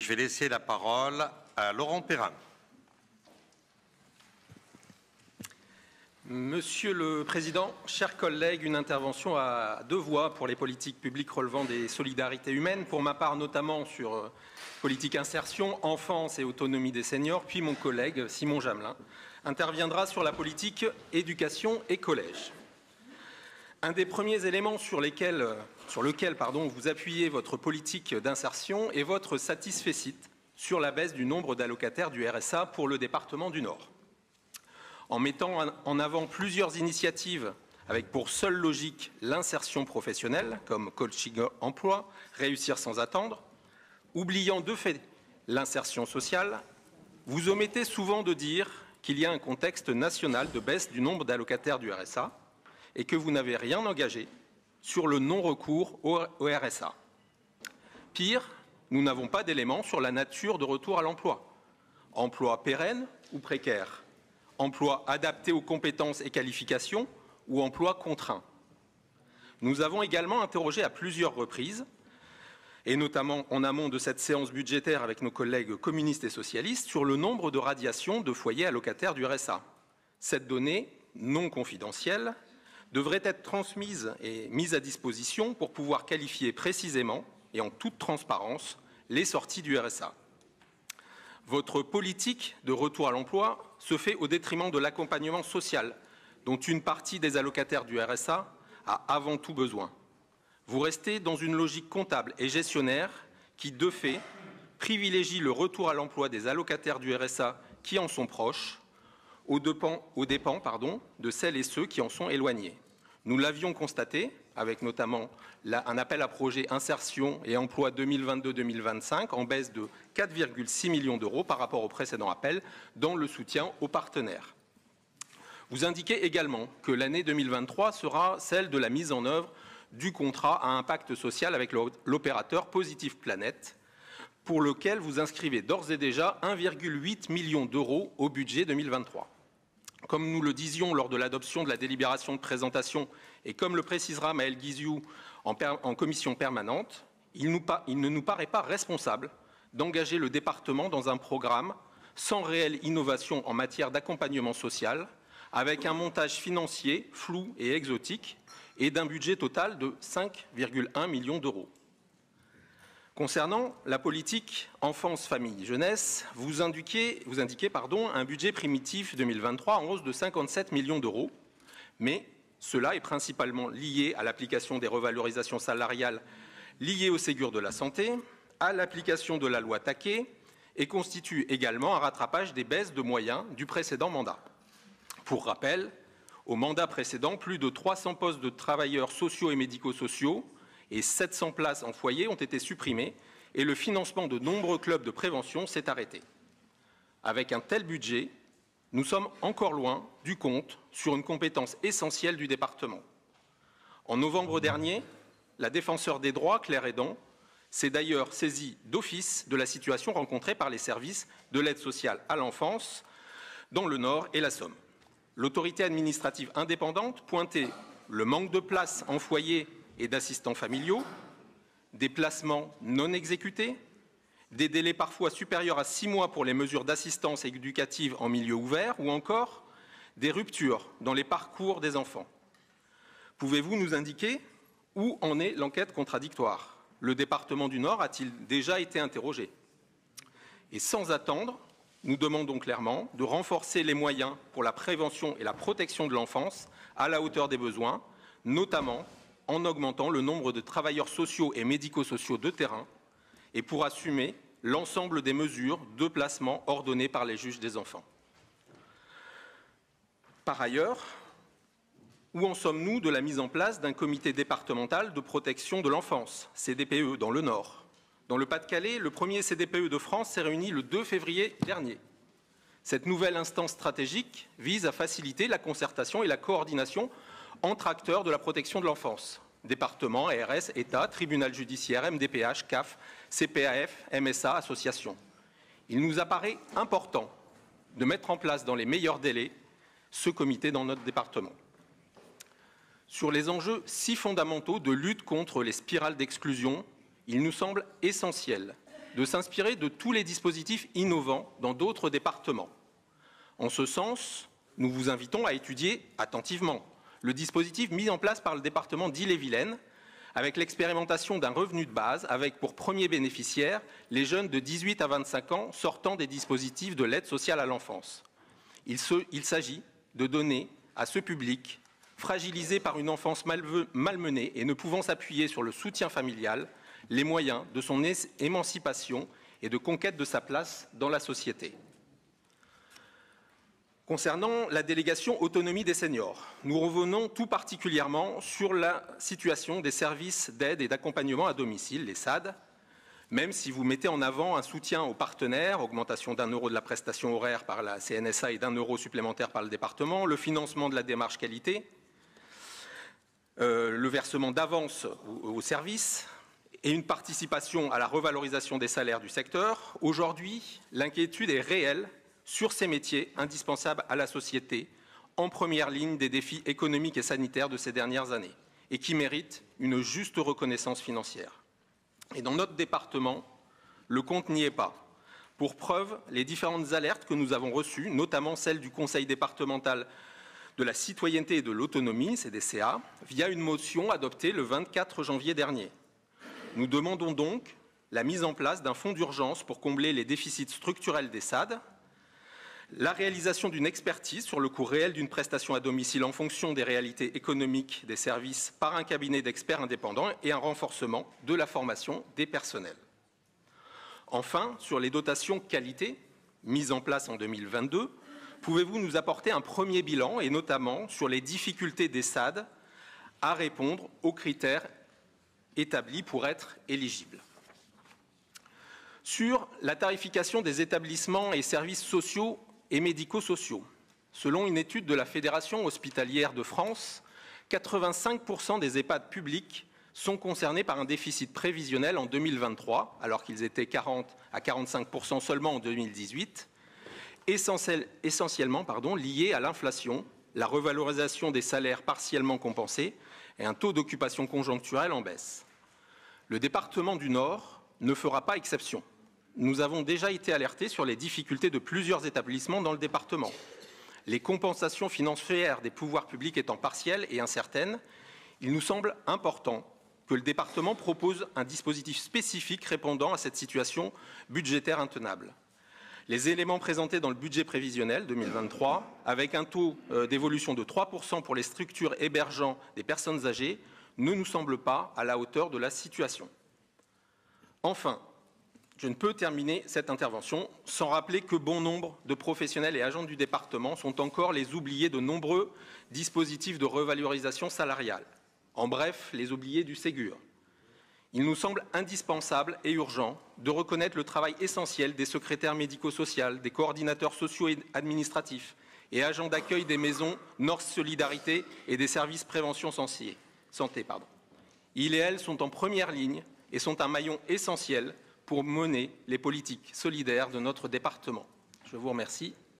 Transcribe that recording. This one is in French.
Je vais laisser la parole à Laurent Perrin. Monsieur le Président, chers collègues, une intervention à deux voix pour les politiques publiques relevant des solidarités humaines, pour ma part notamment sur politique insertion, enfance et autonomie des seniors, puis mon collègue Simon Jamelin interviendra sur la politique éducation et collège. Un des premiers éléments sur lequel vous appuyez votre politique d'insertion est votre satisfecit sur la baisse du nombre d'allocataires du RSA pour le département du Nord. En mettant en avant plusieurs initiatives avec pour seule logique l'insertion professionnelle, comme coaching emploi, réussir sans attendre, oubliant de fait l'insertion sociale, vous omettez souvent de dire qu'il y a un contexte national de baisse du nombre d'allocataires du RSA et que vous n'avez rien engagé sur le non-recours au RSA. Pire, nous n'avons pas d'éléments sur la nature de retour à l'emploi. Emploi pérenne ou précaire ? Emploi adapté aux compétences et qualifications ou emploi contraint. Nous avons également interrogé à plusieurs reprises, et notamment en amont de cette séance budgétaire avec nos collègues communistes et socialistes, sur le nombre de radiations de foyers allocataires du RSA. Cette donnée, non confidentielle, devrait être transmise et mise à disposition pour pouvoir qualifier précisément et en toute transparence les sorties du RSA. Votre politique de retour à l'emploi se fait au détriment de l'accompagnement social, dont une partie des allocataires du RSA a avant tout besoin. Vous restez dans une logique comptable et gestionnaire qui, de fait, privilégie le retour à l'emploi des allocataires du RSA qui en sont proches, aux dépens de celles et ceux qui en sont éloignés. Nous l'avions constaté, avec notamment un appel à projet insertion et emploi 2022-2025 en baisse de 4,6 millions d'euros par rapport au précédent appel dans le soutien aux partenaires. Vous indiquez également que l'année 2023 sera celle de la mise en œuvre du contrat à impact social avec l'opérateur Positive Planète, pour lequel vous inscrivez d'ores et déjà 1,8 million d'euros au budget 2023. Comme nous le disions lors de l'adoption de la délibération de présentation et comme le précisera Maël Guizou en commission permanente, il ne nous paraît pas responsable d'engager le département dans un programme sans réelle innovation en matière d'accompagnement social, avec un montage financier flou et exotique et d'un budget total de 5,1 millions d'euros. Concernant la politique enfance, famille, jeunesse, vous indiquez un budget primitif 2023 en hausse de 57 millions d'euros, mais cela est principalement lié à l'application des revalorisations salariales liées au Ségur de la santé, à l'application de la loi Taquet et constitue également un rattrapage des baisses de moyens du précédent mandat. Pour rappel, au mandat précédent, plus de 300 postes de travailleurs sociaux et médico-sociaux et 700 places en foyer ont été supprimées et le financement de nombreux clubs de prévention s'est arrêté. Avec un tel budget, nous sommes encore loin du compte sur une compétence essentielle du département. En novembre dernier, la défenseure des droits, Claire Hédon, s'est d'ailleurs saisie d'office de la situation rencontrée par les services de l'aide sociale à l'enfance dans le Nord et la Somme. L'autorité administrative indépendante pointait le manque de places en foyer et d'assistants familiaux, des placements non exécutés, des délais parfois supérieurs à 6 mois pour les mesures d'assistance éducative en milieu ouvert ou encore des ruptures dans les parcours des enfants. Pouvez-vous nous indiquer où en est l'enquête contradictoire? Le département du Nord a-t-il déjà été interrogé? Et sans attendre, nous demandons clairement de renforcer les moyens pour la prévention et la protection de l'enfance à la hauteur des besoins, notamment en augmentant le nombre de travailleurs sociaux et médico-sociaux de terrain et pour assumer l'ensemble des mesures de placement ordonnées par les juges des enfants. Par ailleurs, où en sommes-nous de la mise en place d'un comité départemental de protection de l'enfance, CDPE, dans le Nord? Dans le Pas-de-Calais, le premier CDPE de France s'est réuni le 2 février dernier. Cette nouvelle instance stratégique vise à faciliter la concertation et la coordination entre acteurs de la protection de l'enfance, département, ARS, État, tribunal judiciaire, MDPH, CAF, CPAF, MSA, associations. Il nous apparaît important de mettre en place dans les meilleurs délais ce comité dans notre département. Sur les enjeux si fondamentaux de lutte contre les spirales d'exclusion, il nous semble essentiel de s'inspirer de tous les dispositifs innovants dans d'autres départements. En ce sens, nous vous invitons à étudier attentivement le dispositif mis en place par le département d'Ille-et-Vilaine avec l'expérimentation d'un revenu de base avec pour premier bénéficiaire les jeunes de 18 à 25 ans sortant des dispositifs de l'aide sociale à l'enfance. Il s'agit de donner à ce public fragilisé par une enfance malmenée et ne pouvant s'appuyer sur le soutien familial les moyens de son émancipation et de conquête de sa place dans la société. Concernant la délégation autonomie des seniors, nous revenons tout particulièrement sur la situation des services d'aide et d'accompagnement à domicile, les SAD, même si vous mettez en avant un soutien aux partenaires, augmentation d'1 € de la prestation horaire par la CNSA et d'1 € supplémentaire par le département, le financement de la démarche qualité, le versement d'avances aux services et une participation à la revalorisation des salaires du secteur. Aujourd'hui, l'inquiétude est réelle sur ces métiers indispensables à la société, en première ligne des défis économiques et sanitaires de ces dernières années, et qui méritent une juste reconnaissance financière. Et dans notre département, le compte n'y est pas. Pour preuve, les différentes alertes que nous avons reçues, notamment celle du Conseil départemental de la citoyenneté et de l'autonomie, CDCA, via une motion adoptée le 24 janvier dernier. Nous demandons donc la mise en place d'un fonds d'urgence pour combler les déficits structurels des SAD, la réalisation d'une expertise sur le coût réel d'une prestation à domicile en fonction des réalités économiques des services par un cabinet d'experts indépendants et un renforcement de la formation des personnels. Enfin, sur les dotations qualité mises en place en 2022, pouvez-vous nous apporter un premier bilan et notamment sur les difficultés des SAD à répondre aux critères établis pour être éligibles? Sur la tarification des établissements et services sociaux et médico-sociaux. Selon une étude de la Fédération hospitalière de France, 85% des EHPAD publics sont concernés par un déficit prévisionnel en 2023, alors qu'ils étaient 40 à 45% seulement en 2018, essentiellement liés à l'inflation, la revalorisation des salaires partiellement compensés et un taux d'occupation conjoncturel en baisse. Le département du Nord ne fera pas exception. Nous avons déjà été alertés sur les difficultés de plusieurs établissements dans le département. Les compensations financières des pouvoirs publics étant partielles et incertaines, il nous semble important que le département propose un dispositif spécifique répondant à cette situation budgétaire intenable. Les éléments présentés dans le budget prévisionnel 2023, avec un taux d'évolution de 3% pour les structures hébergeant des personnes âgées, ne nous semblent pas à la hauteur de la situation. Enfin, je ne peux terminer cette intervention sans rappeler que bon nombre de professionnels et agents du département sont encore les oubliés de nombreux dispositifs de revalorisation salariale. En bref, les oubliés du Ségur. Il nous semble indispensable et urgent de reconnaître le travail essentiel des secrétaires médico-sociaux, des coordinateurs sociaux et administratifs et agents d'accueil des maisons Nord Solidarité et des services prévention santé. Ils et elles sont en première ligne et sont un maillon essentiel pour mener les politiques solidaires de notre département. Je vous remercie.